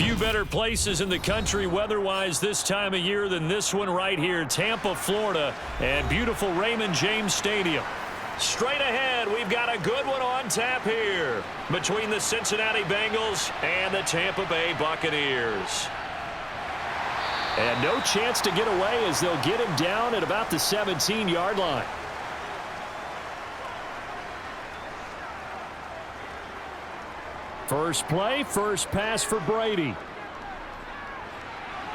Few better places in the country weather-wise this time of year than this one right here, Tampa, Florida, and beautiful Raymond James Stadium. Straight ahead, we've got a good one on tap here between the Cincinnati Bengals and the Tampa Bay Buccaneers. And no chance to get away as they'll get him down at about the 17-yard line. First play, first pass for Brady.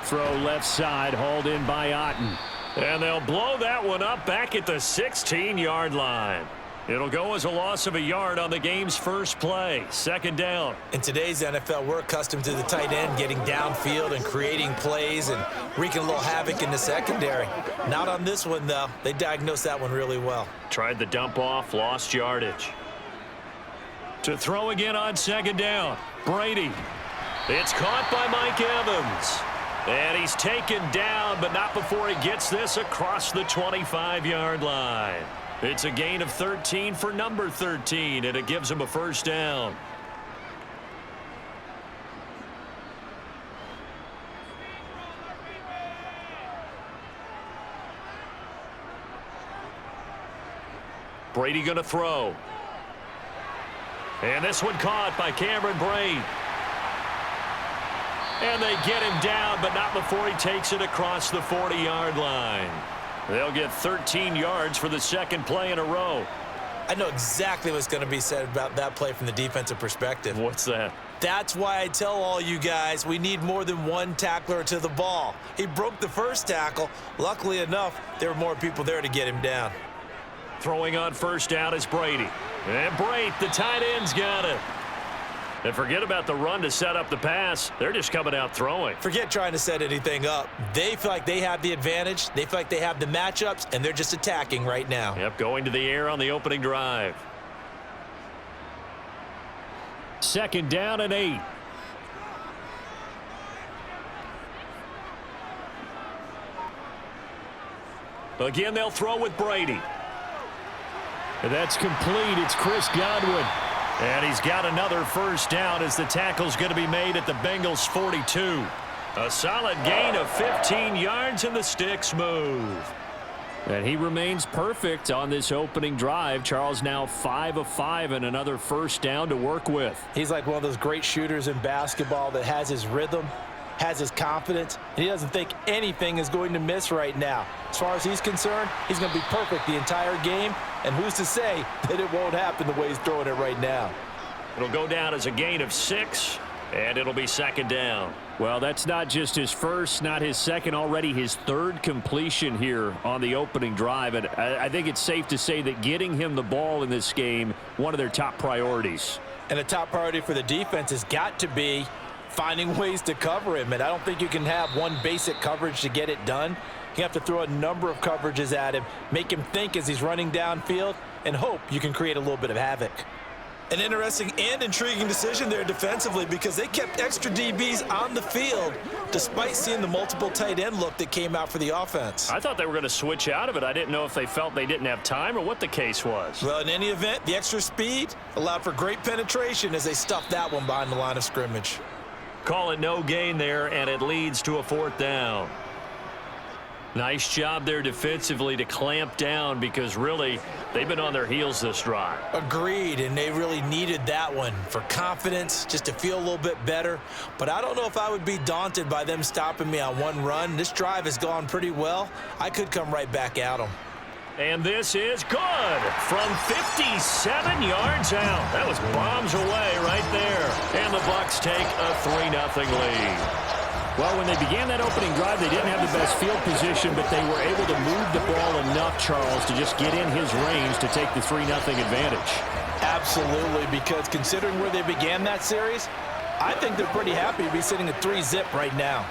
Throw left side, hauled in by Otten. And they'll blow that one up back at the 16-yard line. It'll go as a loss of a yard on the game's first play. Second down. In today's NFL, we're accustomed to the tight end getting downfield and creating plays and wreaking a little havoc in the secondary. Not on this one, though. They diagnosed that one really well. Tried the dump off, lost yardage. To throw again on second down. Brady. It's caught by Mike Evans. And he's taken down, but not before he gets this across the 25-yard line. It's a gain of 13 for number 13, and it gives him a first down. Brady going to throw. And this one caught by Cameron Brate. And they get him down, but not before he takes it across the 40-yard line. They'll get 13 yards for the second play in a row. I know exactly what's going to be said about that play from the defensive perspective. What's that? That's why I tell all you guys we need more than one tackler to the ball. He broke the first tackle. Luckily enough, there were more people there to get him down. Throwing on first down is Brady. And Brate, the tight end's got it. And forget about the run to set up the pass. They're just coming out throwing. Forget trying to set anything up. They feel like they have the advantage. They feel like they have the matchups, and they're just attacking right now. Yep, going to the air on the opening drive. Second down and 8. Again, they'll throw with Brady. And that's complete. It's Chris Godwin. And he's got another first down as the tackle's going to be made at the Bengals' 42. A solid gain of 15 yards, and the sticks move. And he remains perfect on this opening drive. Charles now 5 of 5 and another first down to work with. He's like one of those great shooters in basketball that has his rhythm, has his confidence, and he doesn't think anything is going to miss right now. As far as he's concerned, he's going to be perfect the entire game, and who's to say that it won't happen the way he's throwing it right now. It'll go down as a gain of 6, and it'll be second down. Well, that's not just his first, not his second, already his third completion here on the opening drive. And I think it's safe to say that getting him the ball in this game, one of their top priorities. And the top priority for the defense has got to be finding ways to cover him. And I don't think you can have one basic coverage to get it done. You have to throw a number of coverages at him, make him think as he's running downfield, and hope you can create a little bit of havoc. An interesting and intriguing decision there defensively because they kept extra DBs on the field despite seeing the multiple tight end look that came out for the offense. I thought they were going to switch out of it. I didn't know if they felt they didn't have time or what the case was. Well, in any event, the extra speed allowed for great penetration as they stuffed that one behind the line of scrimmage. Call it no gain there, and it leads to a fourth down. Nice job there defensively to clamp down because really they've been on their heels this drive. Agreed, and they really needed that one for confidence, just to feel a little bit better. But I don't know if I would be daunted by them stopping me on one run. This drive has gone pretty well. I could come right back at them. And this is good from 57 yards out. That was bombs away right there. And the Bucs take a 3-0 lead. Well, when they began that opening drive, they didn't have the best field position, but they were able to move the ball enough, Charles, to just get in his range to take the 3-0 advantage. Absolutely, because considering where they began that series, I think they're pretty happy to be sitting at 3-0 right now.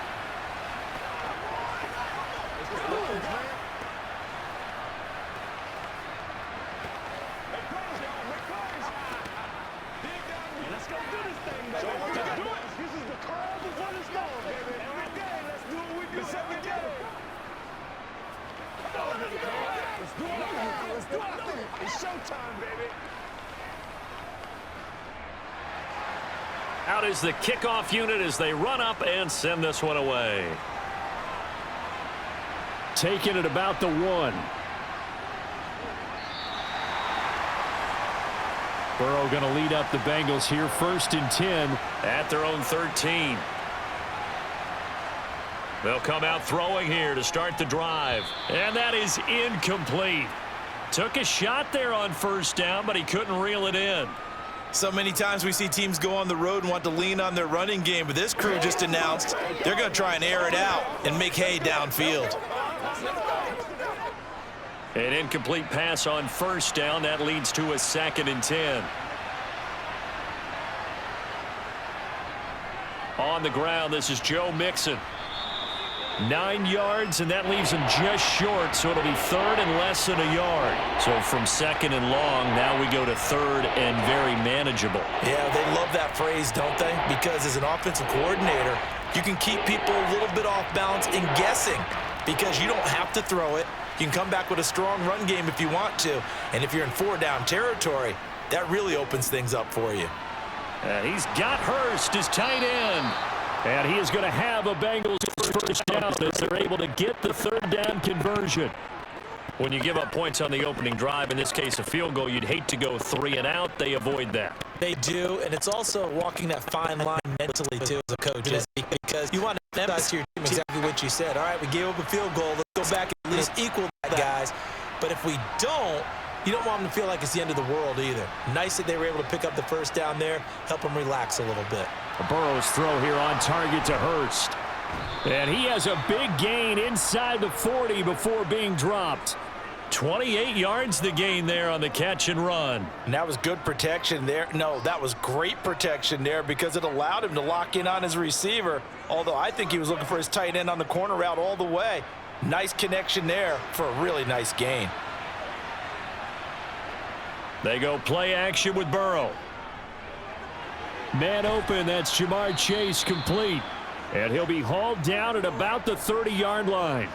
Out out is the kickoff unit as they run up and send this one away. Taking it about the 1. Burrow going to lead up the Bengals here, 1st and 10 at their own 13. They'll come out throwing here to start the drive. And that is incomplete. Took a shot there on 1st down, but he couldn't reel it in. So many times we see teams go on the road and want to lean on their running game, but this crew just announced they're going to try and air it out and make hay downfield. An incomplete pass on 1st down. That leads to a 2nd and 10. On the ground, this is Joe Mixon. 9 yards, and that leaves him just short, so it'll be 3rd and less than a yard. So from 2nd and long, now we go to 3rd and very manageable. Yeah, they love that phrase, don't they? Because as an offensive coordinator, you can keep people a little bit off balance and guessing because you don't have to throw it. You can come back with a strong run game if you want to. And if you're in 4-down territory, that really opens things up for you. And he's got Hurst as tight end. And he is going to have a Bengals first down as they're able to get the 3rd down conversion. When you give up points on the opening drive, in this case a field goal, you'd hate to go 3 and out. They avoid that. They do, and it's also walking that fine line mentally, too, as a coach, because you want to emphasize to your team exactly what you said. All right, we gave up a field goal. Let's go back and at least equal that, guys. But if we don't, you don't want them to feel like it's the end of the world either. Nice that they were able to pick up the 1st down there, help them relax a little bit. Burrow's throw here on target to Hurst. And he has a big gain inside the 40 before being dropped. 28 yards the gain there on the catch and run. And that was good protection there. No, that was great protection there because it allowed him to lock in on his receiver, although I think he was looking for his tight end on the corner route all the way. Nice connection there for a really nice gain. They go play action with Burrow. Man open, that's Jamar Chase complete. And he'll be hauled down at about the 30-yard line.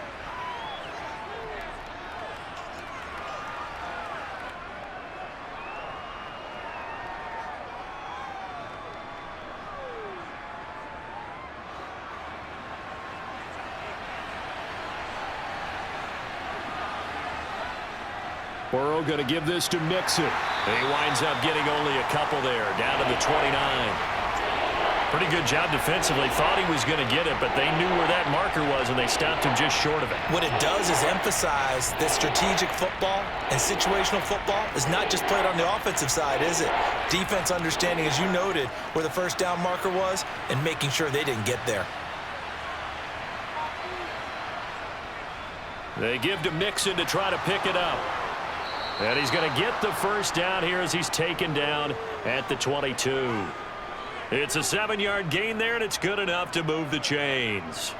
Burrow going to give this to Mixon. He winds up getting only a couple there, down to the 29. Pretty good job defensively. Thought he was going to get it, but they knew where that marker was, and they stopped him just short of it. What it does is emphasize that strategic football and situational football is not just played on the offensive side, is it? Defense understanding, as you noted, where the 1st down marker was and making sure they didn't get there. They give to Mixon to try to pick it up. And he's going to get the 1st down here as he's taken down at the 22. It's a 7-yard gain there, and it's good enough to move the chains.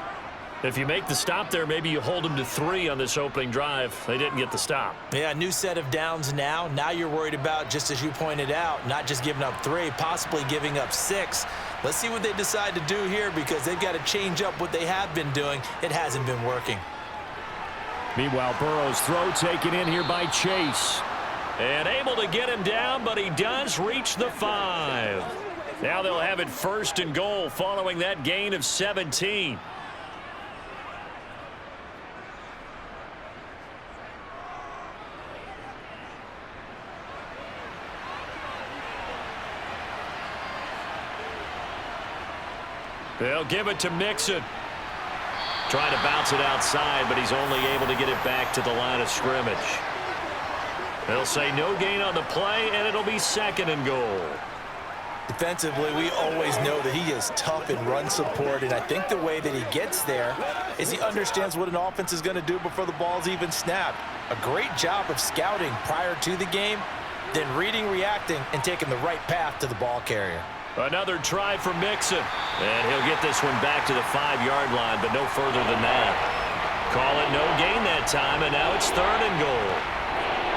If you make the stop there, maybe you hold them to 3 on this opening drive. They didn't get the stop. Yeah, new set of downs now. Now you're worried about, just as you pointed out, not just giving up 3, possibly giving up 6. Let's see what they decide to do here because they've got to change up what they have been doing. It hasn't been working. Meanwhile, Burrow's throw taken in here by Chase. And able to get him down, but he does reach the 5. Now they'll have it 1st and goal following that gain of 17. They'll give it to Mixon. Trying to bounce it outside, but he's only able to get it back to the line of scrimmage. They'll say no gain on the play, and it'll be 2nd and goal. Defensively, we always know that he is tough in run support, and I think the way that he gets there is he understands what an offense is going to do before the ball's even snapped. A great job of scouting prior to the game, then reading, reacting, and taking the right path to the ball carrier. Another try for Mixon. And he'll get this one back to the 5-yard line, but no further than that. Call it no gain that time, and now it's 3rd and goal.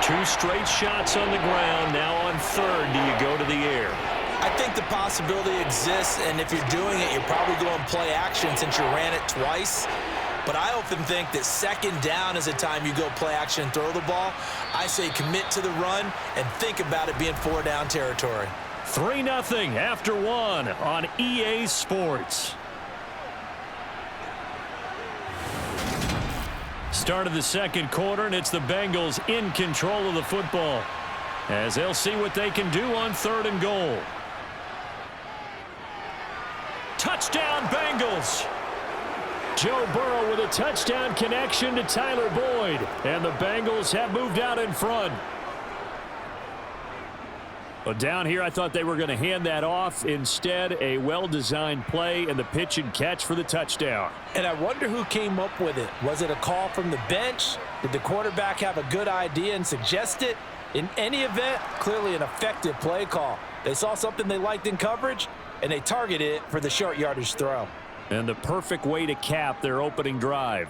2 straight shots on the ground. Now on 3rd, do you go to the air? I think the possibility exists, and if you're doing it, you're probably going play action since you ran it twice. But I often think that 2nd down is a time you go play action and throw the ball. I say commit to the run and think about it being 4-down territory. 3-0 after one on EA Sports. Start of the second quarter, and it's the Bengals in control of the football as they'll see what they can do on 3rd and goal. Touchdown, Bengals! Joe Burrow with a touchdown connection to Tyler Boyd, and the Bengals have moved out in front. Well, down here, I thought they were going to hand that off. Instead, a well-designed play and the pitch and catch for the touchdown. And I wonder who came up with it. Was it a call from the bench? Did the quarterback have a good idea and suggest it? In any event, clearly an effective play call. They saw something they liked in coverage, and they targeted it for the short yardage throw. And the perfect way to cap their opening drive.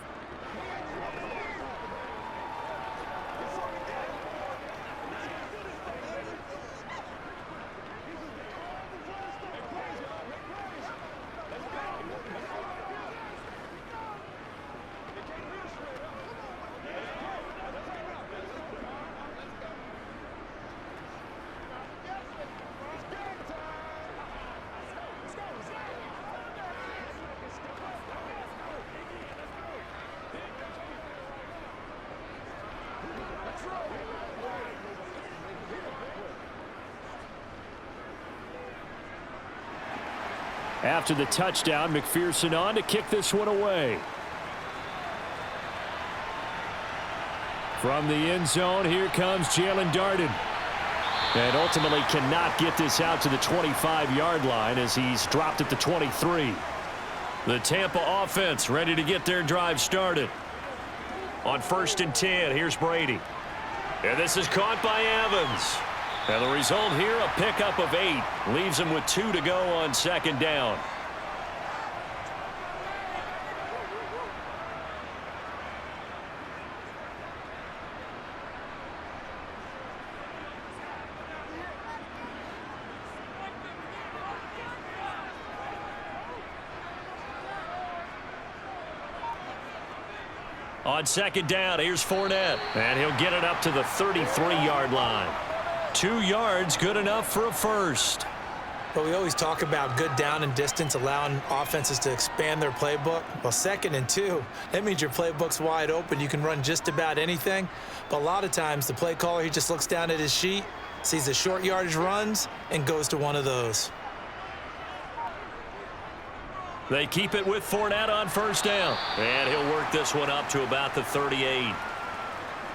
After the touchdown, McPherson on to kick this one away. From the end zone, here comes Jalen Darden. And ultimately cannot get this out to the 25-yard line as he's dropped at the 23. The Tampa offense ready to get their drive started. On 1st and 10, here's Brady. And this is caught by Evans. And the result here, a pickup of 8. Leaves him with 2 to go on 2nd down. On 2nd down, here's Fournette. And he'll get it up to the 33-yard line. 2 yards, good enough for a first. But we always talk about good down and distance, allowing offenses to expand their playbook. Well, 2nd and 2, that means your playbook's wide open. You can run just about anything. But a lot of times, the play caller, he just looks down at his sheet, sees the short yardage runs, and goes to one of those. They keep it with Fournette on 1st down. And he'll work this one up to about the 38.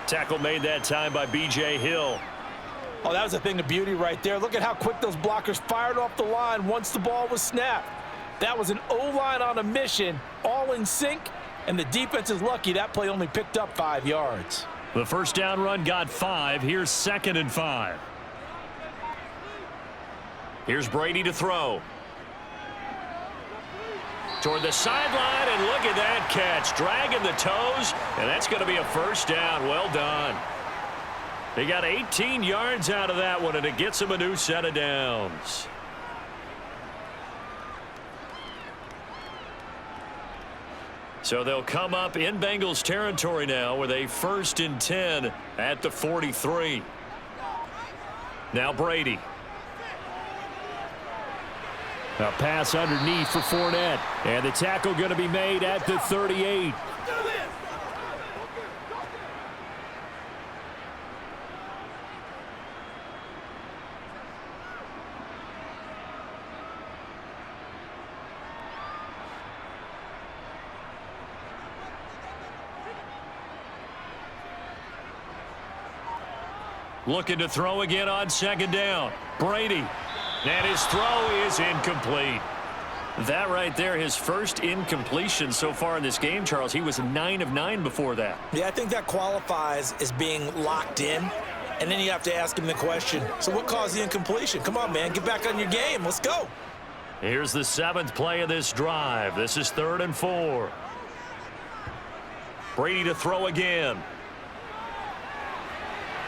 Tackle made that time by B.J. Hill. Oh, that was a thing of beauty right there. Look at how quick those blockers fired off the line once the ball was snapped. That was an O-line on a mission, all in sync, and the defense is lucky that play only picked up 5 yards. The 1st down run got 5. Here's 2nd and 5. Here's Brady to throw. Toward the sideline, and look at that catch. Dragging the toes, and that's going to be a 1st down. Well done. They got 18 yards out of that one, and it gets them a new set of downs. So they'll come up in Bengals territory now with a 1st and 10 at the 43. Now Brady. A pass underneath for Fournette. And the tackle going to be made at the 38. Looking to throw again on 2nd down. Brady. And his throw is incomplete. That right there, his first incompletion so far in this game, Charles. He was 9 of 9 before that. Yeah, I think that qualifies as being locked in. And then you have to ask him the question, so what caused the incompletion? Come on, man, get back on your game. Let's go. Here's the 7th play of this drive. This is 3rd and 4. Brady to throw again.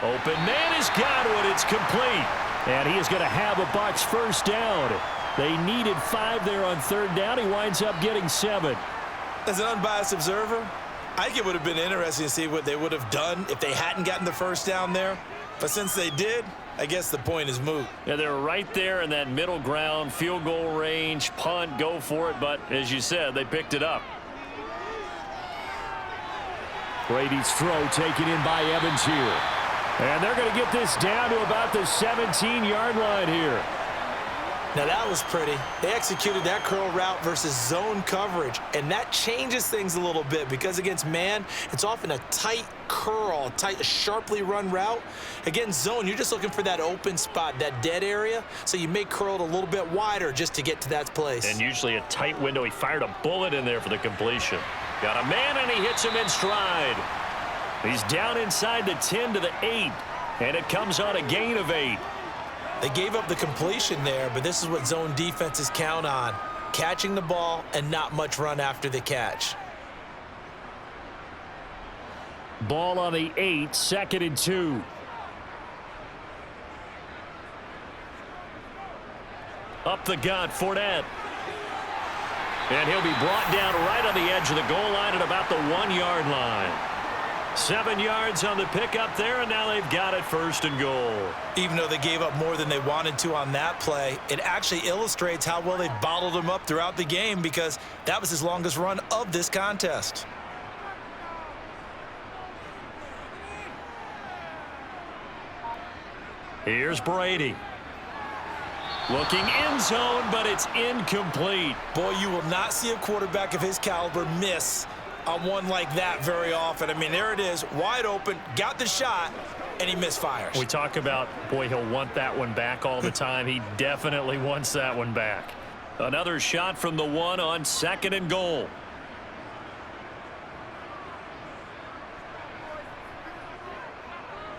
Open man is Godwin. It's complete. And he is going to have a Bucs 1st down. They needed 5 there on 3rd down. He winds up getting 7. As an unbiased observer, I think it would have been interesting to see what they would have done if they hadn't gotten the 1st down there. But since they did, I guess the point is moot. Yeah, they're right there in that middle ground, field goal range, punt, go for it. But as you said, they picked it up. Brady's throw taken in by Evans here. And they're going to get this down to about the 17-yard line here. Now that was pretty. They executed that curl route versus zone coverage, and that changes things a little bit because against man, it's often a tight curl, tight, sharply run route. Against zone, you're just looking for that open spot, that dead area, so you may curl it a little bit wider just to get to that place. And usually a tight window. He fired a bullet in there for the completion. Got a man, and he hits him in stride. He's down inside the 10 to the 8, and it comes on a gain of 8. They gave up the completion there, but this is what zone defenses count on, catching the ball and not much run after the catch. Ball on the 8, 2nd and 2. Up the gut, Fournette. And he'll be brought down right on the edge of the goal line at about the 1-yard line. 7 yards on the pickup there, and now they've got it 1st and goal. Even though they gave up more than they wanted to on that play, it actually illustrates how well they bottled him up throughout the game because that was his longest run of this contest. Here's Brady. Looking end zone, but it's incomplete. Boy, you will not see a quarterback of his caliber miss on one like that very often. I mean, there it is, wide open, got the shot, and he misfires. We talk about, boy, he'll want that one back all the time. He definitely wants that one back. Another shot from the 1 on 2nd and goal.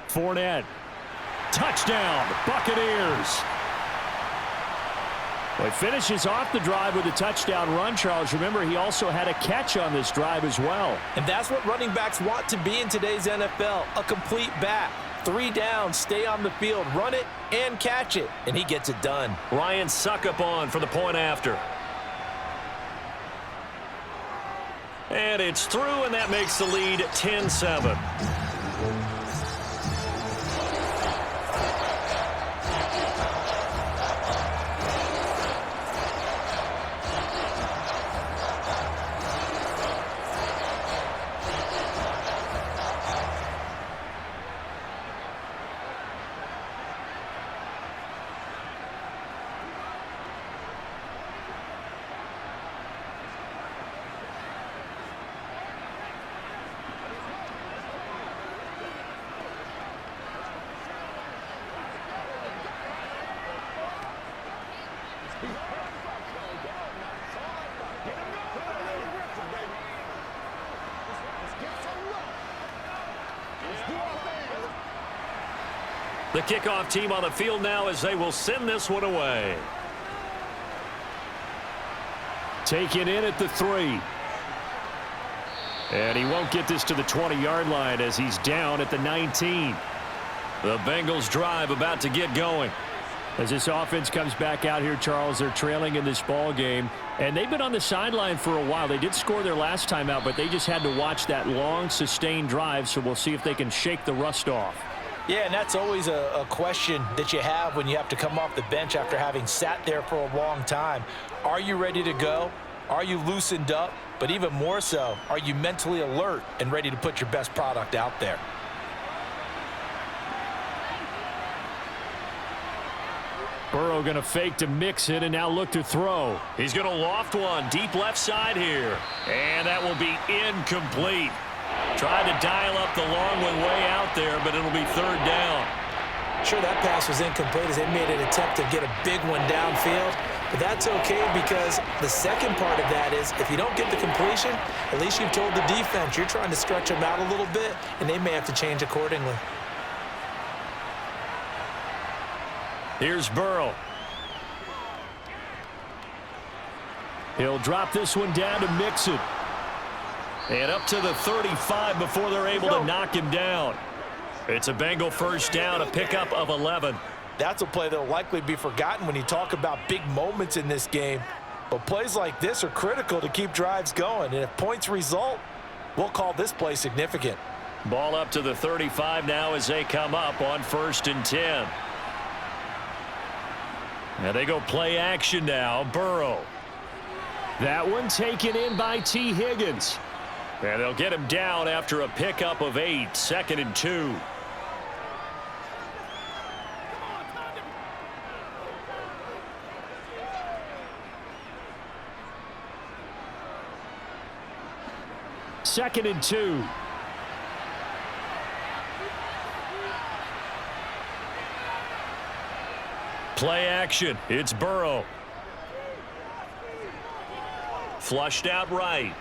Fournette. Touchdown, Buccaneers. Well, he finishes off the drive with a touchdown run, Charles. Remember, he also had a catch on this drive as well. And that's what running backs want to be in today's NFL, a complete back. 3 down, stay on the field, run it, and catch it. And he gets it done. Ryan Suckup on for the point after. And it's through, and that makes the lead 10-7. The kickoff team on the field now as they will send this one away. Taken in at the 3. And he won't get this to the 20-yard line as he's down at the 19. The Bengals drive about to get going. As this offense comes back out here, Charles, they're trailing in this ball game. And they've been on the sideline for a while. They did score their last time out, but they just had to watch that long, sustained drive. So we'll see if they can shake the rust off. Yeah, and that's always a question that you have when you have to come off the bench after having sat there for a long time. Are you ready to go? Are you loosened up? But even more so, are you mentally alert and ready to put your best product out there? Burrow going to fake to mix it and now look to throw. He's going to loft one deep left side here. And that will be incomplete. Tried to dial up the long one way out there, but it'll be 3rd down. Sure, that pass was incomplete as they made an attempt to get a big one downfield. But that's okay because the second part of that is if you don't get the completion, at least you've told the defense you're trying to stretch them out a little bit, and they may have to change accordingly. Here's Burrow. He'll drop this one down to Mixon. And up to the 35 before they're able to knock him down. It's a Bengal 1st down, a pickup of 11. That's a play that will likely be forgotten when you talk about big moments in this game. But plays like this are critical to keep drives going. And if points result, we'll call this play significant. Ball up to the 35 now as they come up on 1st and 10. And they go play action now. Burrow. That one taken in by T. Higgins. And they'll get him down after a pickup of 8. 2nd and 2. Second and 2. Play action. It's Burrow. Flushed out right.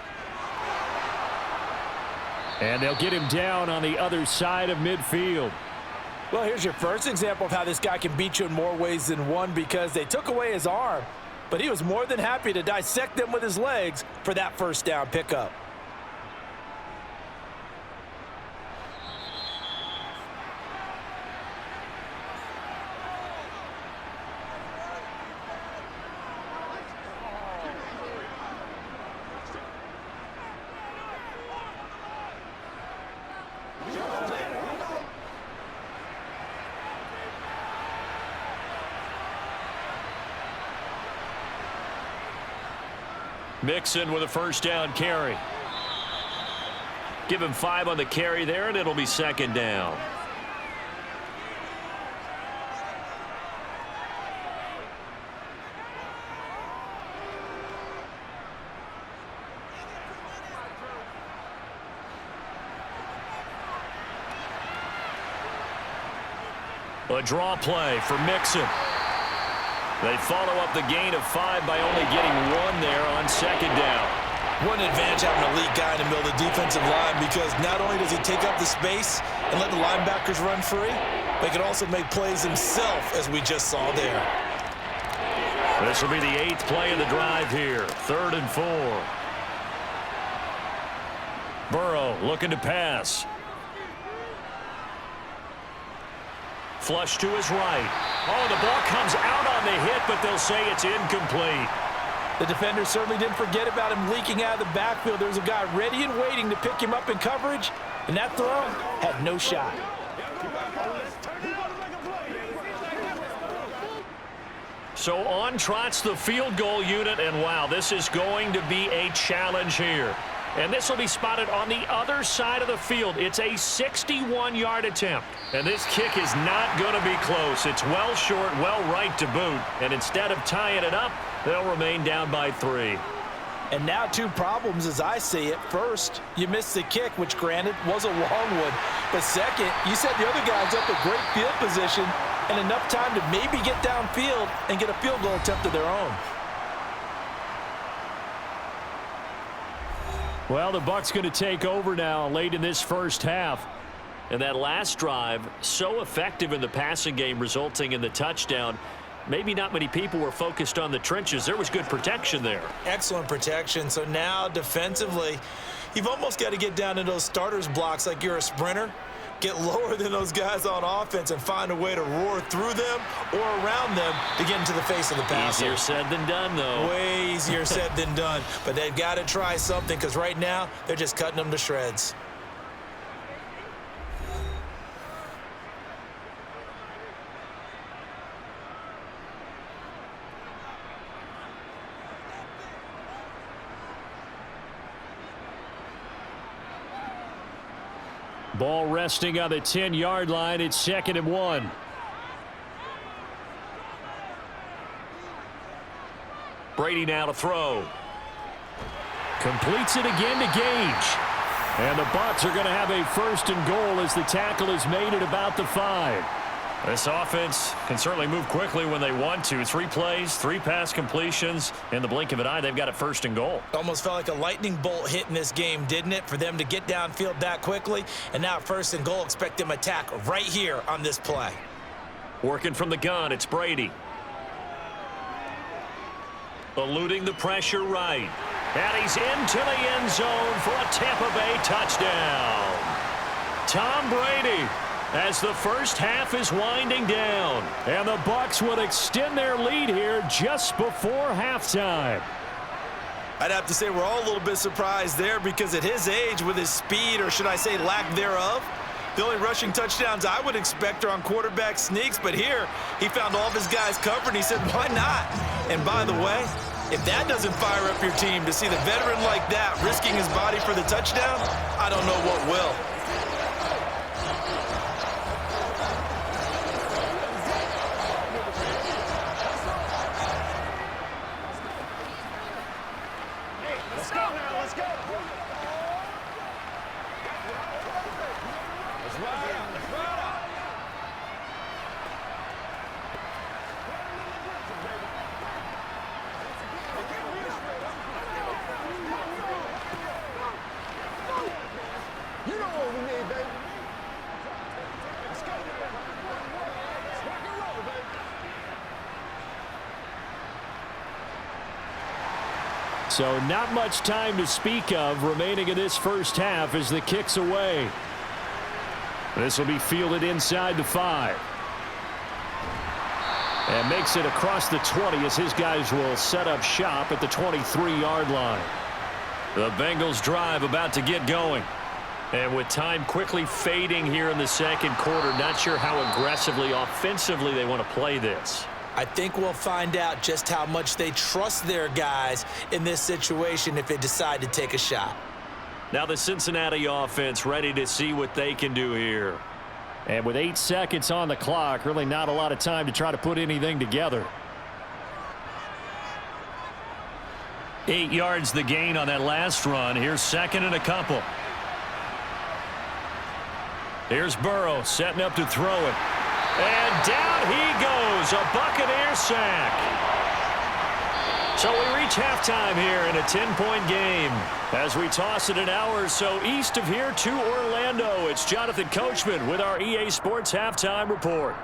And they'll get him down on the other side of midfield. Well, here's your first example of how this guy can beat you in more ways than one, because they took away his arm, but he was more than happy to dissect them with his legs for that first down pickup. Mixon with a first down carry. Give him 5 on the carry there, and it'll be 2nd down. A draw play for Mixon. They follow up the gain of 5 by only getting 1 there on 2nd down. One advantage having an elite guy in the middle of the defensive line, because not only does he take up the space and let the linebackers run free, but he can also make plays himself, as we just saw there. This will be the 8th play of the drive here. 3rd and 4. Burrow looking to pass. Flush to his right. Oh, the ball comes out on the hit, but they'll say it's incomplete. The defender certainly didn't forget about him leaking out of the backfield. There's a guy ready and waiting to pick him up in coverage, and that throw had no shot. So on trots the field goal unit, and wow, this is going to be a challenge here. And this will be spotted on the other side of the field. It's a 61-yard attempt. And this kick is not going to be close. It's well short, well right to boot. And instead of tying it up, they'll remain down by 3. And now 2 problems as I see it. First, you missed the kick, which granted was a long one. But second, you set the other guys up with great field position and enough time to maybe get downfield and get a field goal attempt of their own. Well, the Bucs going to take over now late in this first half. And that last drive, so effective in the passing game, resulting in the touchdown. Maybe not many people were focused on the trenches. There was good protection there. Excellent protection. So now defensively, you've almost got to get down to those starters blocks like you're a sprinter. Get lower than those guys on offense and find a way to roar through them or around them to get into the face of the passer. Easier said than done, though. Way easier said than done. But they've got to try something, because right now they're just cutting them to shreds. Ball resting on the 10-yard line. It's 2nd and 1. Brady now to throw. Completes it again to Gage. And the Bucs are going to have a 1st and goal as the tackle is made at about the 5. This offense can certainly move quickly when they want to. 3 plays, 3 pass completions. In the blink of an eye, they've got a 1st and goal. Almost felt like a lightning bolt hit in this game, didn't it? For them to get downfield that quickly. And now 1st and goal, expect them to attack right here on this play. Working from the gun, it's Brady. Eluding the pressure right. And he's into the end zone for a Tampa Bay touchdown. Tom Brady, as the first half is winding down. And the Bucs would extend their lead here just before halftime. I'd have to say we're all a little bit surprised there, because at his age, with his speed, or should I say lack thereof, The only rushing touchdowns I would expect are on quarterback sneaks, but here he found all of his guys covered, and he said, why not? And by the way, if that doesn't fire up your team to see the veteran like that risking his body for the touchdown, I don't know what will. Let's go now, let's go. Let's ride out, let's ride out. You know what we need, baby. Let's go. Let's rock and roll, baby. So not much time to speak of remaining in this first half as the kick's away. This will be fielded inside the 5. And makes it across the 20 as his guys will set up shop at the 23-yard line. The Bengals drive about to get going. And with time quickly fading here in the second quarter, not sure how aggressively, offensively they want to play this. I think we'll find out just how much they trust their guys in this situation if they decide to take a shot. Now the Cincinnati offense ready to see what they can do here. And with 8 seconds on the clock, really not a lot of time to try to put anything together. 8 yards the gain on that last run. Here's second and a couple. Here's Burrow setting up to throw it. And down he goes, a Buccaneer sack. So we reach halftime here in a 10-point game. As we toss it an hour or so east of here to Orlando, it's Jonathan Coachman with our EA Sports Halftime Report.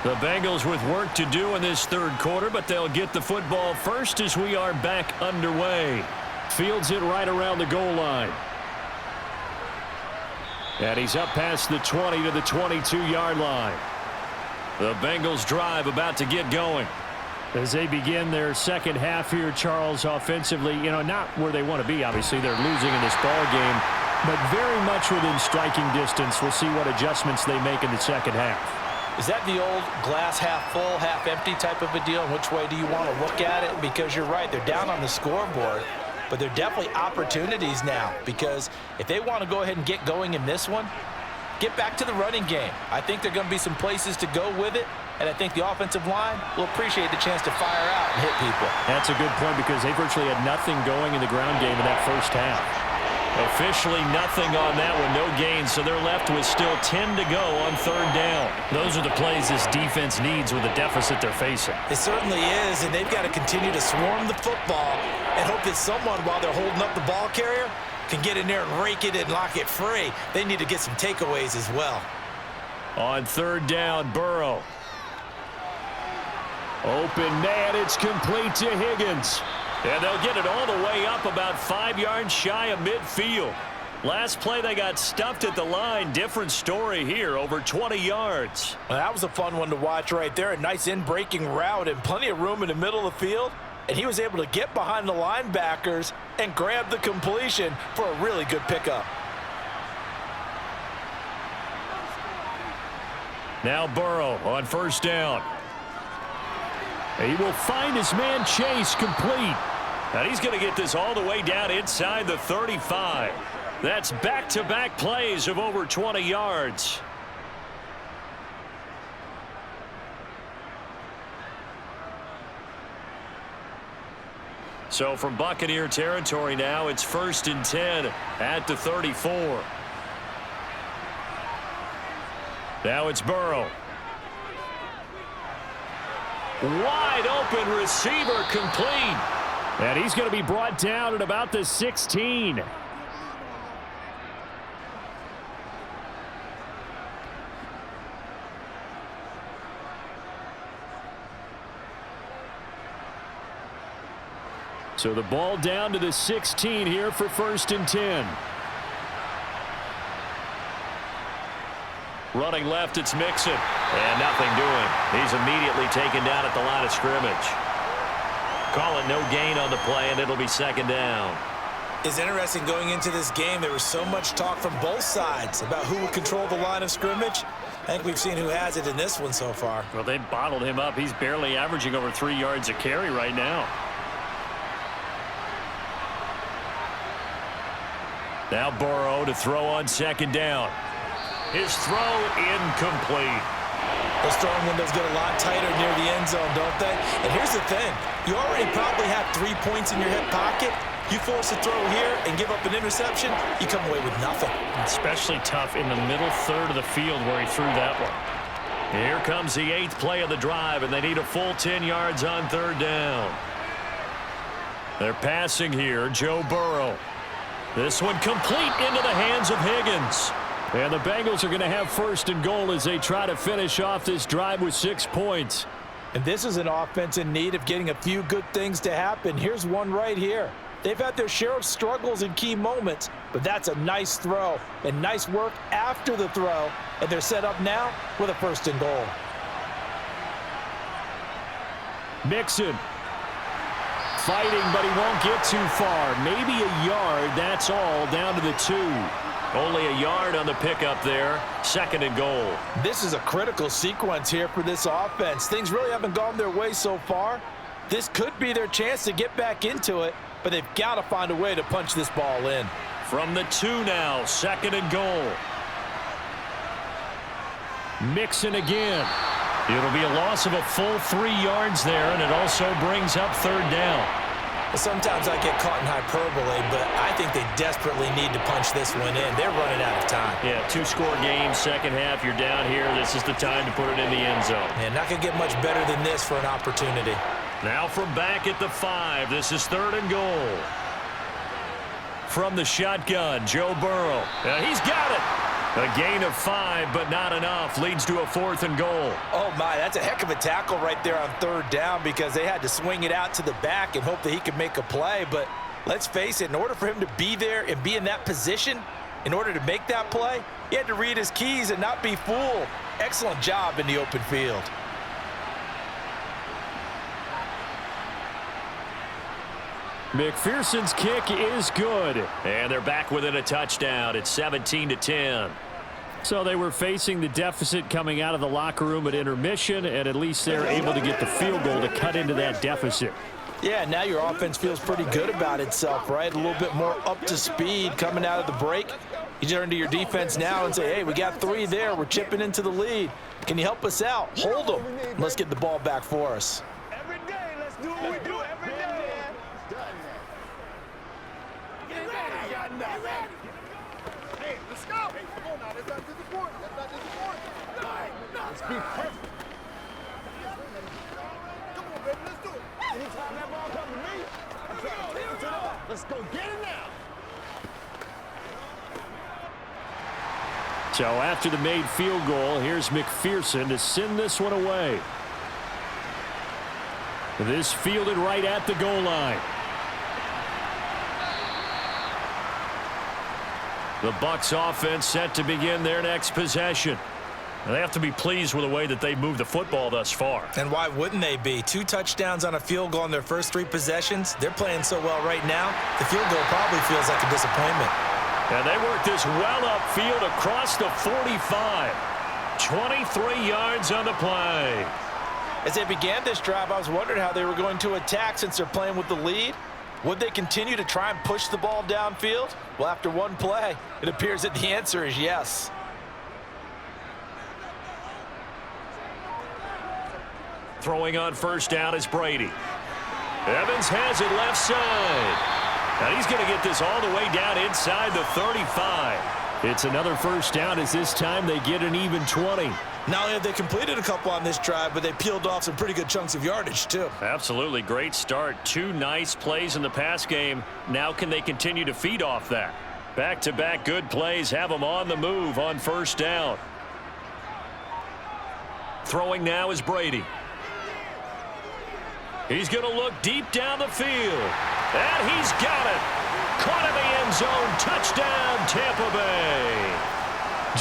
The Bengals with work to do in this third quarter, but they'll get the football first as we are back underway. Fields it right around the goal line. And he's up past the 20 to the 22-yard line. The Bengals drive about to get going. As they begin their second half here, Charles, offensively, not where they want to be. Obviously, they're losing in this ball game, but very much within striking distance. We'll see what adjustments they make in the second half. Is that the old glass half full, half empty type of a deal? And which way do you want to look at it? Because you're right, they're down on the scoreboard. But they're definitely opportunities now, because if they want to go ahead and get going in this one, get back to the running game. I think there are going to be some places to go with it, and I think the offensive line will appreciate the chance to fire out and hit people. That's a good point, because they virtually had nothing going in the ground game in that first half. Officially nothing on that one, no gains, so they're left with still 10 to go on third down. Those are the plays this defense needs with the deficit they're facing. It certainly is, and they've got to continue to swarm the football and hope that someone, while they're holding up the ball carrier, can get in there and rake it and lock it free. They need to get some takeaways as well. On third down, Burrow. Open man, it's complete to Higgins. And they'll get it all the way up about 5 yards shy of midfield. Last play they got stuffed at the line. Different story here, over 20 yards. Well, that was a fun one to watch right there. A nice in-breaking route and plenty of room in the middle of the field. And he was able to get behind the linebackers and grab the completion for a really good pickup. Now Burrow on first down. He will find his man Chase complete. And he's going to get this all the way down inside the 35. That's back-to-back plays of over 20 yards. So from Buccaneer territory now, it's 1st and 10 at the 34. Now it's Burrow. Wide open receiver complete. And he's going to be brought down at about the 16. So the ball down to the 16 here for 1st and 10. Running left, it's Mixon. And nothing doing. He's immediately taken down at the line of scrimmage. Call it no gain on the play, and it'll be second down. It's interesting going into this game. There was so much talk from both sides about who would control the line of scrimmage. I think we've seen who has it in this one so far. Well, they bottled him up. He's barely averaging over 3 yards a carry right now. Now Burrow to throw on second down. His throw incomplete. Those throwing windows get a lot tighter near the end zone, don't they? And here's the thing. You already probably have 3 points in your hip pocket. You force a throw here and give up an interception, you come away with nothing. Especially tough in the middle third of the field where he threw that one. Here comes the 8th play of the drive, and they need a full 10 yards on third down. They're passing here, Joe Burrow. This one complete into the hands of Higgins. And the Bengals are going to have first and goal as they try to finish off this drive with 6 points. And this is an offense in need of getting a few good things to happen. Here's one right here. They've had their share of struggles in key moments, but that's a nice throw and nice work after the throw, and they're set up now with a first and goal. Mixon fighting, but he won't get too far. Maybe a yard, that's all, down to the 2. Only a yard on the pickup there. Second and goal. This is a critical sequence here for this offense. Things really haven't gone their way so far. This could be their chance to get back into it, but they've got to find a way to punch this ball in. From the 2 now, second and goal. Mixon again. It'll be a loss of a full 3 yards there, and it also brings up third down. Sometimes I get caught in hyperbole, but I think they desperately need to punch this one in. They're running out of time. Yeah, 2-score game, second half, you're down here. This is the time to put it in the end zone. And not going to get much better than this for an opportunity. Now from back at the 5, this is third and goal. From the shotgun, Joe Burrow. He's got it. A gain of 5, but not enough. Leads to a 4th and goal. Oh, my, that's a heck of a tackle right there on third down because they had to swing it out to the back and hope that he could make a play. But let's face it, in order for him to be there and be in that position, in order to make that play, he had to read his keys and not be fooled. Excellent job in the open field. McPherson's kick is good. And they're back within a touchdown. It's 17-10. So they were facing the deficit coming out of the locker room at intermission, and at least they're able to get the field goal to cut into that deficit. Yeah, now your offense feels pretty good about itself, right? A little bit more up to speed coming out of the break. You turn to your defense now and say, hey, we got 3 there. We're chipping into the lead. Can you help us out? Hold them. Let's get the ball back for us. Every day, let's do what we do every day. Get ready, y'all. Get ready. Hey, let's go. Hey, come on now. Let's not disappoint. Let's not disappoint. Let's be perfect. Come on, baby. Let's do it. Anytime that ball comes to me, I'm trying to take it to the ball. Let's go get it now. So after the made field goal, here's McPherson to send this one away. This fielded right at the goal line. The Bucs offense set to begin their next possession. And they have to be pleased with the way that they moved the football thus far. And why wouldn't they be? 2 touchdowns on a field goal in their first 3 possessions. They're playing so well right now, the field goal probably feels like a disappointment. And they work this well upfield across the 45. 23 yards on the play. As they began this drive, I was wondering how they were going to attack since they're playing with the lead. Would they continue to try and push the ball downfield? Well, after one play, it appears that the answer is yes. Throwing on first down is Brady. Evans has it left side. And he's going to get this all the way down inside the 35. It's another first down as this time they get an even 20. Not only have they completed a couple on this drive, but they peeled off some pretty good chunks of yardage, too. Absolutely. Great start. 2 nice plays in the pass game. Now can they continue to feed off that? Back-to-back good plays have them on the move on first down. Throwing now is Brady. He's going to look deep down the field. And he's got it. Caught in the end zone. Touchdown, Tampa Bay.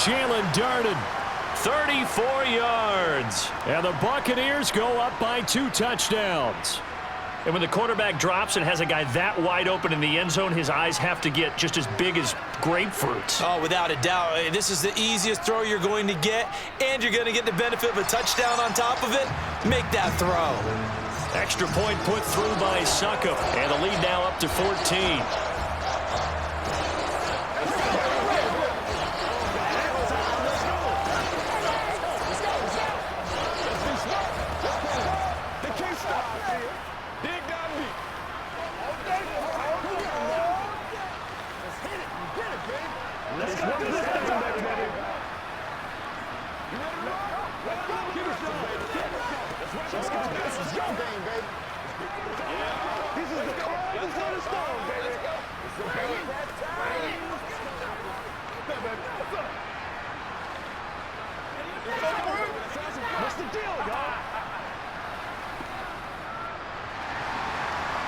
Jalen Darden, 34 yards. And the Buccaneers go up by 2 touchdowns. And when the quarterback drops and has a guy that wide open in the end zone, his eyes have to get just as big as grapefruits. Oh, without a doubt. This is the easiest throw you're going to get, and you're going to get the benefit of a touchdown on top of it. Make that throw. Extra point put through by Succop, and the lead now up to 14.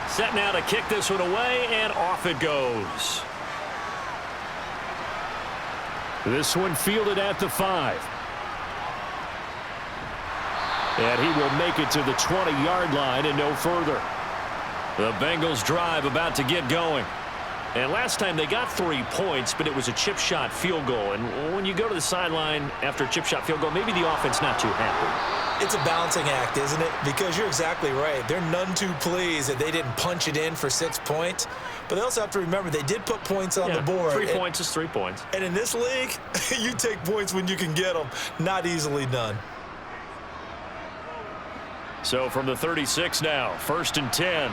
Set now to kick this one away, and off it goes. This one fielded at the 5. And he will make it to the 20-yard line and no further. The Bengals drive about to get going. And last time they got 3 points, but it was a chip shot field goal. And when you go to the sideline after a chip shot field goal, maybe the offense not too happy. It's a balancing act, isn't it? Because you're exactly right. They're none too pleased that they didn't punch it in for 6 points. But they also have to remember they did put points on the board. 3 points is 3 points. And in this league, you take points when you can get them. Not easily done. So from the 36 now, 1st and 10.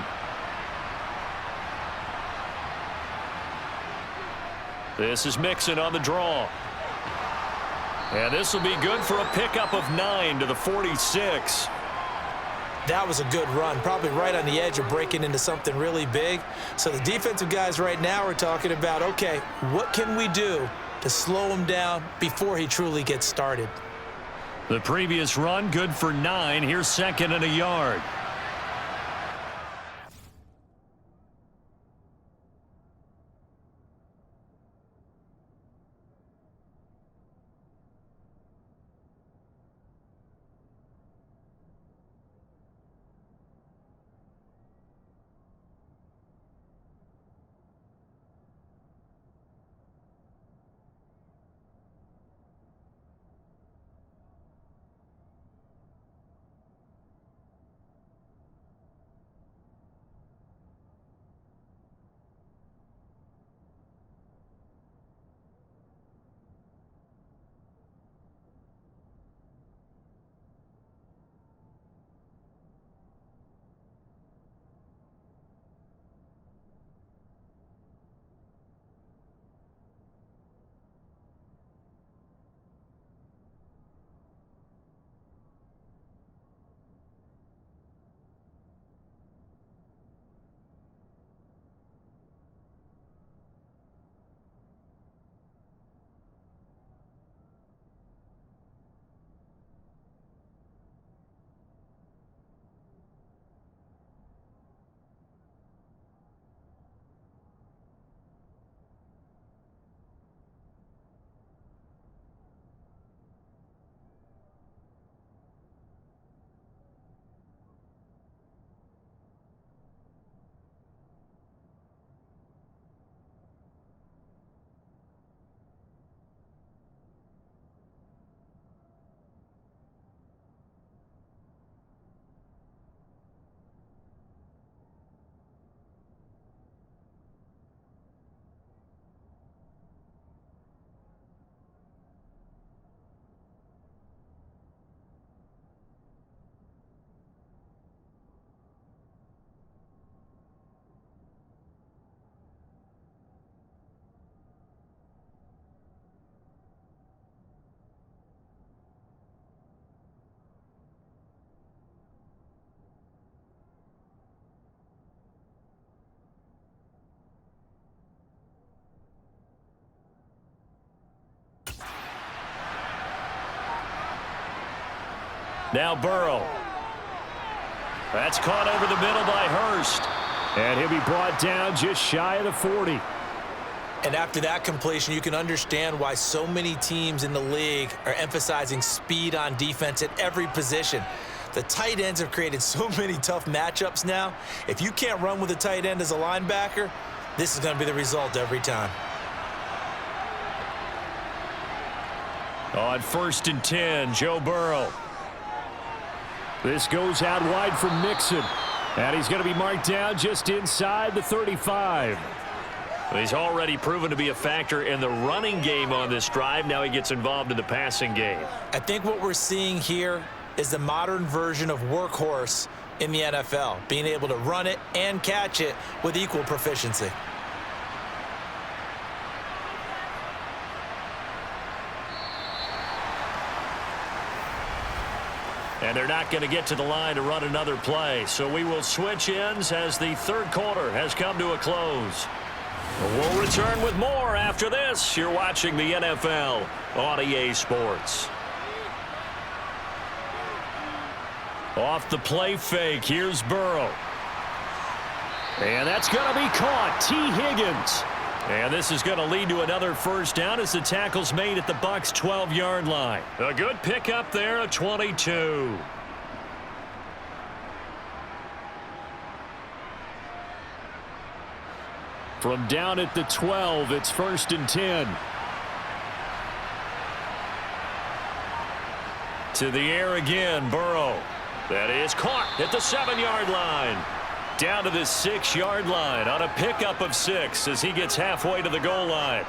This is Mixon on the draw. And this will be good for a pickup of 9 to the 46. That was a good run, probably right on the edge of breaking into something really big. So the defensive guys right now are talking about, okay, what can we do to slow him down before he truly gets started? The previous run, good for 9. Here's 2nd and a yard. Now Burrow. That's caught over the middle by Hurst. And he'll be brought down just shy of the 40. And after that completion, you can understand why so many teams in the league are emphasizing speed on defense at every position. The tight ends have created so many tough matchups now. If you can't run with a tight end as a linebacker, this is going to be the result every time. On 1st and 10, Joe Burrow. This goes out wide for Mixon. And he's going to be marked down just inside the 35. He's already proven to be a factor in the running game on this drive. Now he gets involved in the passing game. I think what we're seeing here is the modern version of workhorse in the NFL, being able to run it and catch it with equal proficiency. And they're not going to get to the line to run another play. So we will switch ends as the third quarter has come to a close. We'll return with more after this. You're watching the NFL on EA Sports. Off the play fake, here's Burrow. And that's going to be caught. T. Higgins. And this is going to lead to another first down as the tackle's made at the Bucs' 12-yard line. A good pickup there, a 22. From down at the 12, it's 1st and 10. To the air again, Burrow. That is caught at the 7-yard line. Down to the 6-yard line on a pickup of 6 as he gets halfway to the goal line.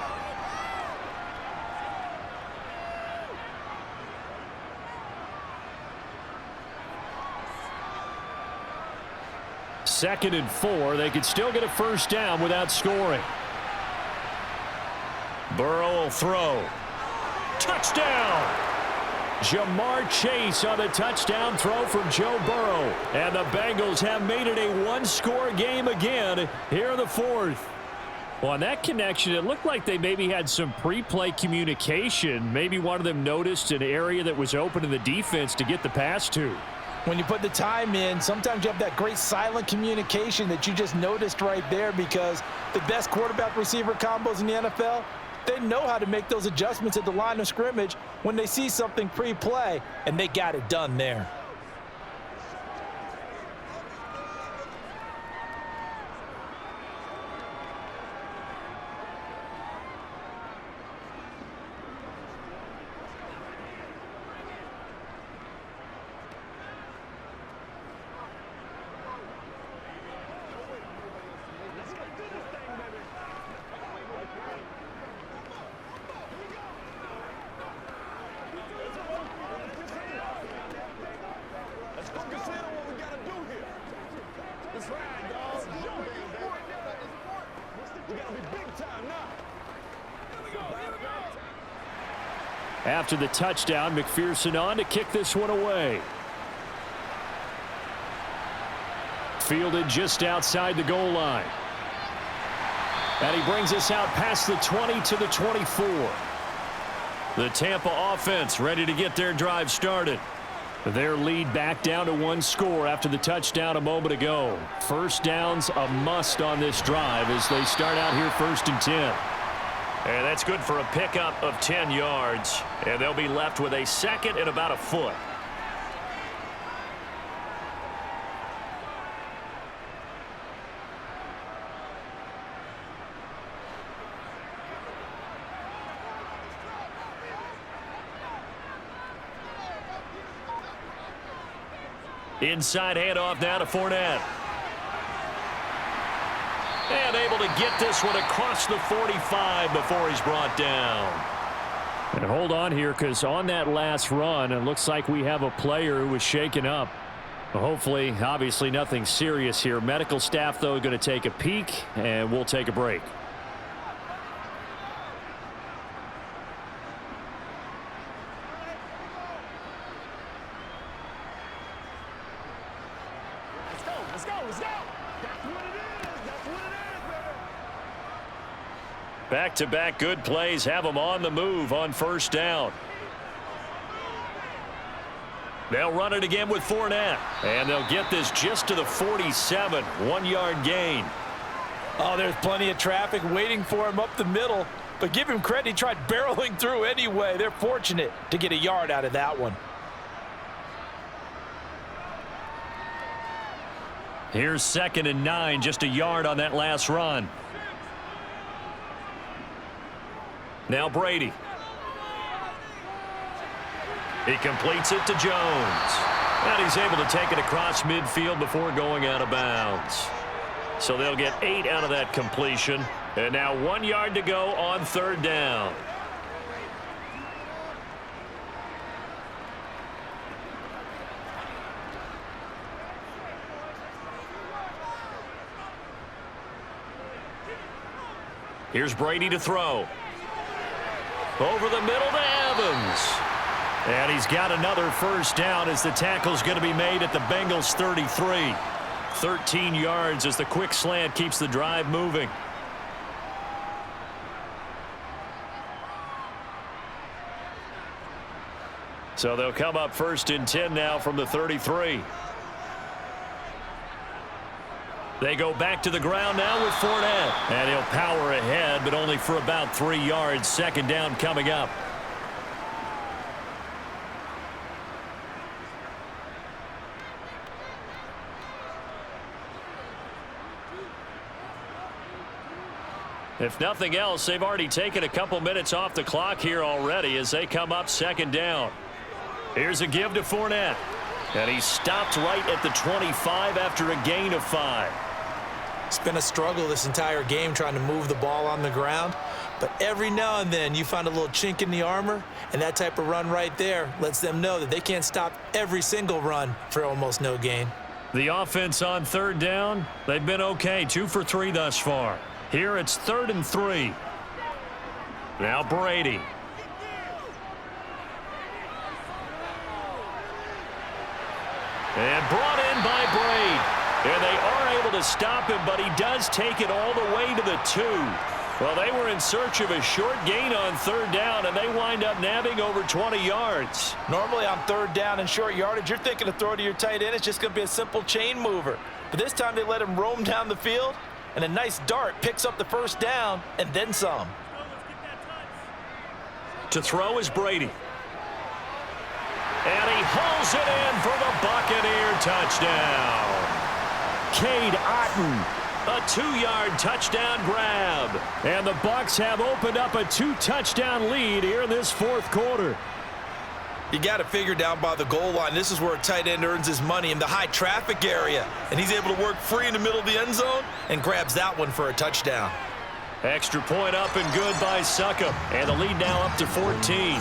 Second and 4. They could still get a first down without scoring. Burrow will throw. Touchdown! Jamar Chase on the touchdown throw from Joe Burrow. And the Bengals have made it a one-score game again here in the fourth. Well, on that connection, it looked like they maybe had some pre-play communication. Maybe one of them noticed an area that was open in the defense to get the pass to. When you put the time in, sometimes you have that great silent communication that you just noticed right there, because the best quarterback-receiver combos in the NFL, they know how to make those adjustments at the line of scrimmage when they see something pre-play, and they got it done there. After the touchdown, McPherson on to kick this one away. Fielded just outside the goal line. And he brings us out past the 20 to the 24. The Tampa offense ready to get their drive started. Their lead back down to one score after the touchdown a moment ago. First down's a must on this drive as they start out here 1st and 10. And that's good for a pickup of 10 yards. And they'll be left with a second and about a foot. Inside handoff now to Fournette. And able to get this one across the 45 before he's brought down. And hold on here, because on that last run, it looks like we have a player who was shaken up. Hopefully, obviously nothing serious here. Medical staff, though, going to take a peek, and we'll take a break. Back-to-back good plays have them on the move on first down. They'll run it again with Fournette. And they'll get this just to the 47. 1-yard gain. Oh, there's plenty of traffic waiting for him up the middle. But give him credit, he tried barreling through anyway. They're fortunate to get a yard out of that one. Here's 2nd and 9, just a yard on that last run. Now Brady. He completes it to Jones. And he's able to take it across midfield before going out of bounds. So they'll get 8 out of that completion. And now 1 yard to go on 3rd down. Here's Brady to throw. Over the middle to Evans. And he's got another first down as the tackle's going to be made at the Bengals 33. 13 yards as the quick slant keeps the drive moving. So they'll come up 1st and 10 now from the 33. They go back to the ground now with Fournette. And he'll power ahead, but only for about 3 yards. 2nd down coming up. If nothing else, they've already taken a couple minutes off the clock here already as they come up 2nd down. Here's a give to Fournette. And he stopped right at the 25 after a gain of 5. It's been a struggle this entire game trying to move the ball on the ground. But every now and then you find a little chink in the armor, and that type of run right there lets them know that they can't stop every single run for almost no gain. The offense on 3rd down, they've been okay. 2 for 3 thus far. Here it's 3rd and 3. Now Brady. And brought in by Brady. And they are able to stop him, but he does take it all the way to the 2. Well, they were in search of a short gain on 3rd down, and they wind up nabbing over 20 yards. Normally on 3rd down and short yardage, you're thinking to throw to your tight end. It's just going to be a simple chain mover. But this time they let him roam down the field, and a nice dart picks up the 1st down and then some. To throw is Brady. And he hauls it in for the Buccaneer touchdown. Cade Otton, a 2-yard touchdown grab. And the Bucs have opened up a 2-touchdown lead here in this 4th quarter. You got to figure down by the goal line. This is where a tight end earns his money, in the high traffic area. And he's able to work free in the middle of the end zone and grabs that one for a touchdown. Extra point up and good by Succop. And the lead now up to 14.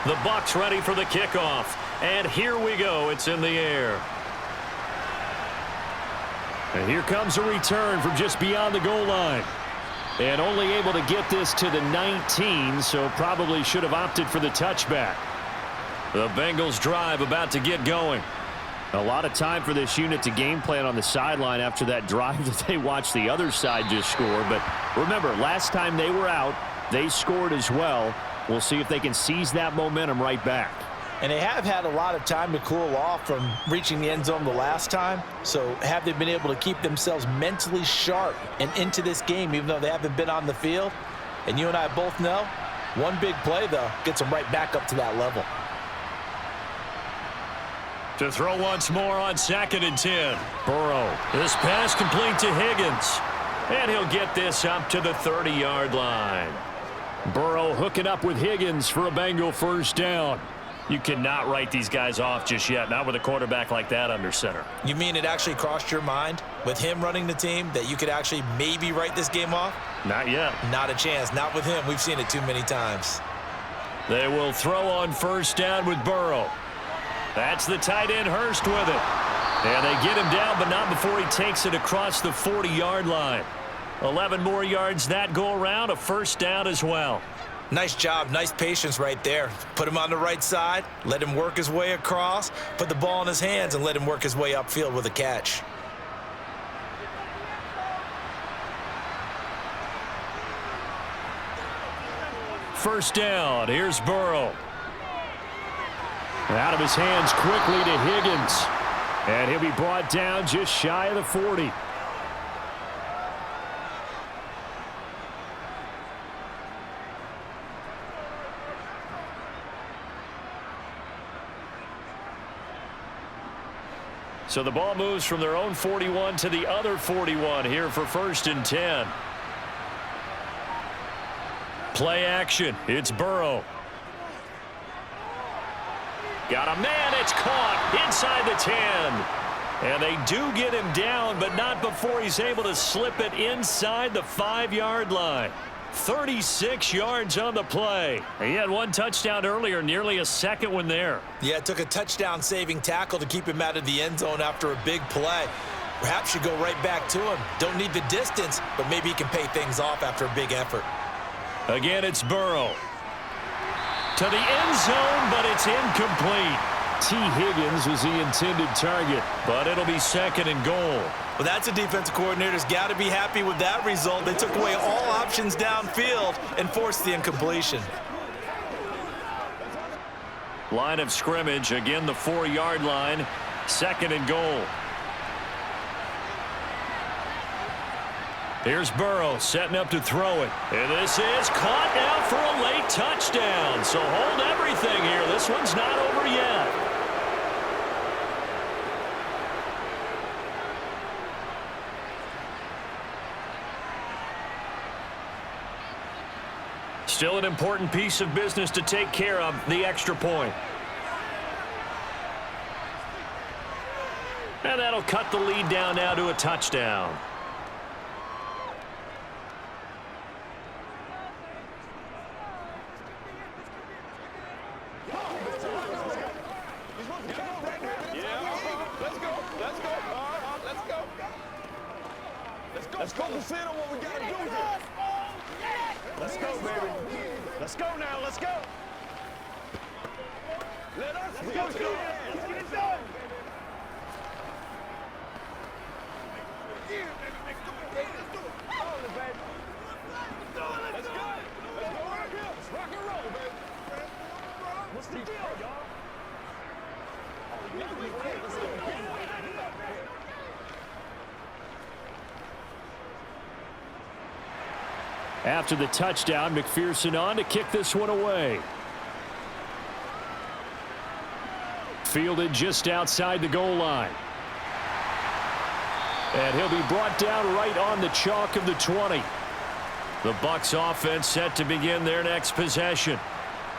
The Bucs ready for the kickoff. And here we go. It's in the air. And here comes a return from just beyond the goal line. And only able to get this to the 19, so probably should have opted for the touchback. The Bengals drive about to get going. A lot of time for this unit to game plan on the sideline after that drive that they watched the other side just score. But remember, last time they were out, they scored as well. We'll see if they can seize that momentum right back. And they have had a lot of time to cool off from reaching the end zone the last time. So have they been able to keep themselves mentally sharp and into this game, even though they haven't been on the field? And you and I both know, one big play, though, gets them right back up to that level. To throw once more on 2nd and 10. Burrow. This pass complete to Higgins. And he'll get this up to the 30-yard line. Burrow hooking up with Higgins for a Bengal first down. You cannot write these guys off just yet, not with a quarterback like that under center. You mean it actually crossed your mind with him running the team that you could actually maybe write this game off? Not yet. Not a chance. Not with him. We've seen it too many times. They will throw on first down with Burrow. That's the tight end Hurst with it. And they get him down, but not before he takes it across the 40-yard line. 11 more yards that go around, a first down as well. Nice job, nice patience right there. Put him on the right side, let him work his way across, put the ball in his hands, and let him work his way upfield with a catch. First down, here's Burrow. Out of his hands quickly to Higgins. And he'll be brought down just shy of the 40. So the ball moves from their own 41 to the other 41 here for 1st and 10. Play action. It's Burrow. Got a man. It's caught inside the 10. And they do get him down, but not before he's able to slip it inside the 5-yard line. 36 yards on the play. He had one touchdown earlier, nearly a second one there. Yeah, it took a touchdown-saving tackle to keep him out of the end zone after a big play. Perhaps you go right back to him. Don't need the distance, but maybe he can pay things off after a big effort. Again, it's Burrow. To the end zone, but it's incomplete. T. Higgins was the intended target, but it'll be 2nd and goal. Well, that's a defensive coordinator's got to be happy with that result. They took away all options downfield and forced the incompletion. Line of scrimmage, again the 4-yard line, 2nd and goal. Here's Burrow setting up to throw it. And this is caught now for a late touchdown. So hold everything here. This one's not over yet. Still an important piece of business to take care of, the extra point. And that'll cut the lead down now to a touchdown. Let's focus in on what we got to do here. Let's go, baby. Let's go now. Let's go. Let us go. Let's get it done. Yeah, baby. Come on, baby. Let's do it. Come on, baby. Let's go. Let's go right here. Let's rock and roll, baby. What's the deal, y'all? After the touchdown, McPherson on to kick this one away. Fielded just outside the goal line. And he'll be brought down right on the chalk of the 20. The Bucs offense set to begin their next possession.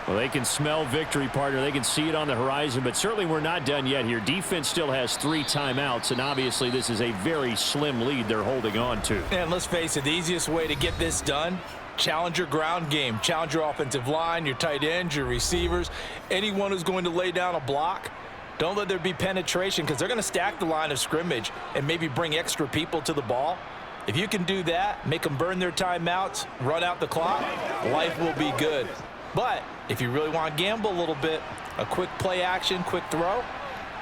Well, they can smell victory, partner. They can see it on the horizon, but certainly we're not done yet here. Defense still has 3 timeouts, and obviously this is a very slim lead they're holding on to. And let's face it, the easiest way to get this done, challenge your ground game. Challenge your offensive line, your tight ends, your receivers, anyone who's going to lay down a block. Don't let there be penetration because they're going to stack the line of scrimmage and maybe bring extra people to the ball. If you can do that, make them burn their timeouts, run out the clock, life will be good. But if you really want to gamble a little bit, a quick play action, quick throw,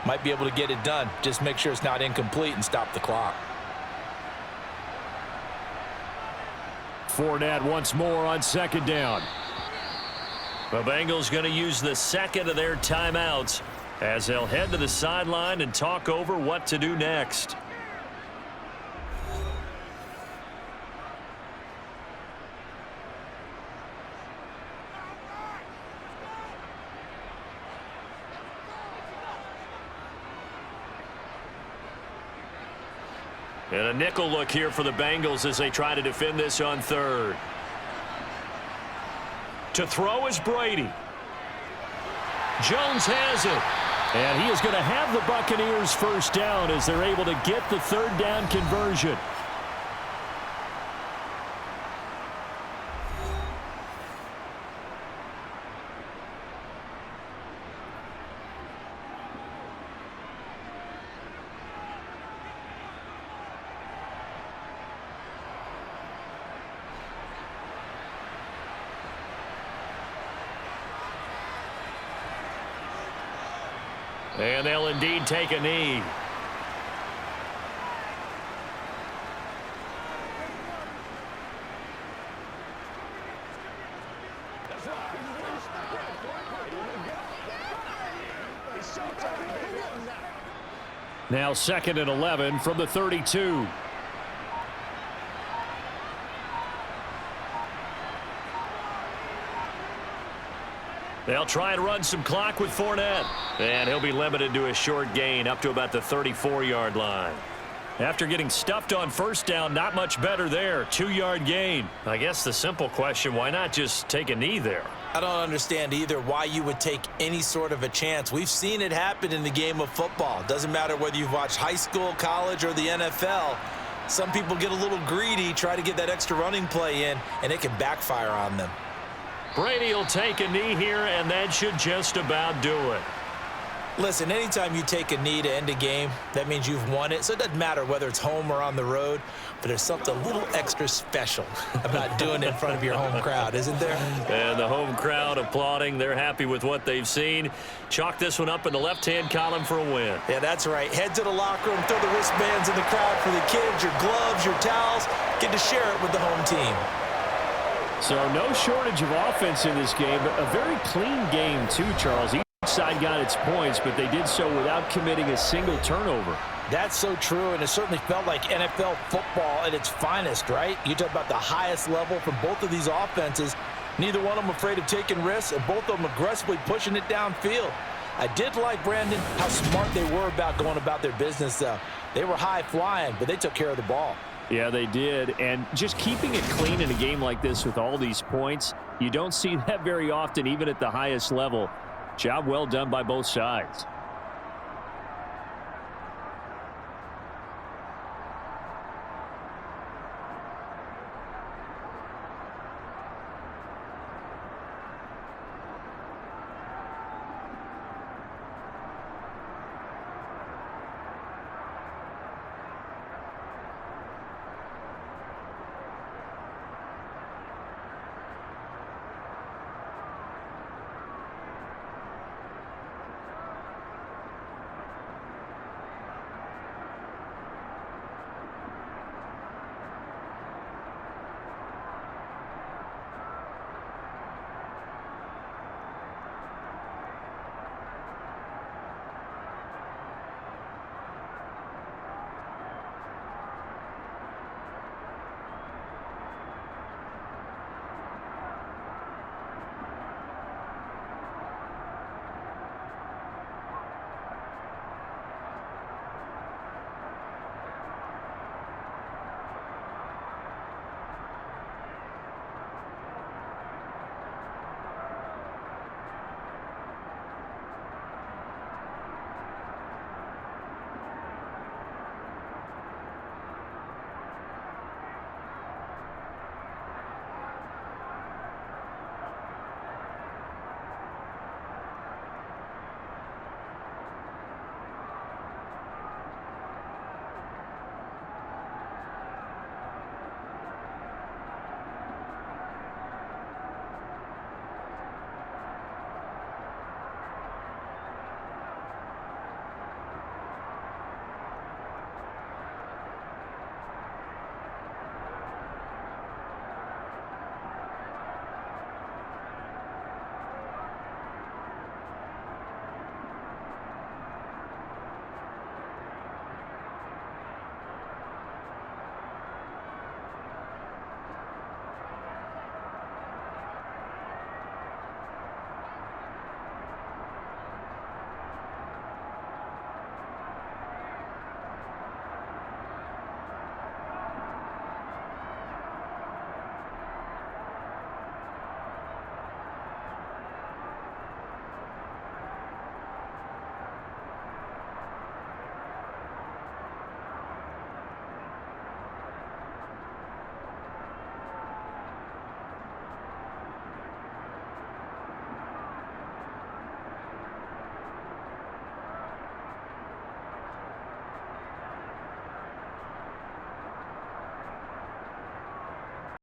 might be able to get it done. Just make sure it's not incomplete and stop the clock. Fournette once more on 2nd down. The Bengals going to use the 2nd of their timeouts as they'll head to the sideline and talk over what to do next. And a nickel look here for the Bengals as they try to defend this on 3rd. To throw is Brady. Jones has it. And he is going to have the Buccaneers first down as they're able to get the 3rd down conversion. And they'll indeed take a knee. Now 2nd and 11 from the 32. They'll try and run some clock with Fournette. And he'll be limited to a short gain up to about the 34-yard line. After getting stuffed on first down, not much better there. 2-yard gain. I guess the simple question, why not just take a knee there? I don't understand either why you would take any sort of a chance. We've seen it happen in the game of football. Doesn't matter whether you've watched high school, college, or the NFL. Some people get a little greedy, try to get that extra running play in, and it can backfire on them. Brady will take a knee here, and that should just about do it. Listen, anytime you take a knee to end a game, that means you've won it. So it doesn't matter whether it's home or on the road, but there's something a little extra special about doing it in front of your home crowd, isn't there? And the home crowd applauding. They're happy with what they've seen. Chalk this one up in the left-hand column for a win. Yeah, that's right. Head to the locker room, throw the wristbands in the crowd for the kids, your gloves, your towels. Get to share it with the home team. So no shortage of offense in this game, but a very clean game too, Charles. Each side got its points, but they did so without committing a single turnover. That's so true, and it certainly felt like NFL football at its finest, right? You talk about the highest level from both of these offenses. Neither one of them afraid of taking risks, and both of them aggressively pushing it downfield. I did like, Brandon, how smart they were about going about their business, though. They were high flying, but they took care of the ball. Yeah, they did. And just keeping it clean in a game like this with all these points, you don't see that very often, even at the highest level. Job well done by both sides.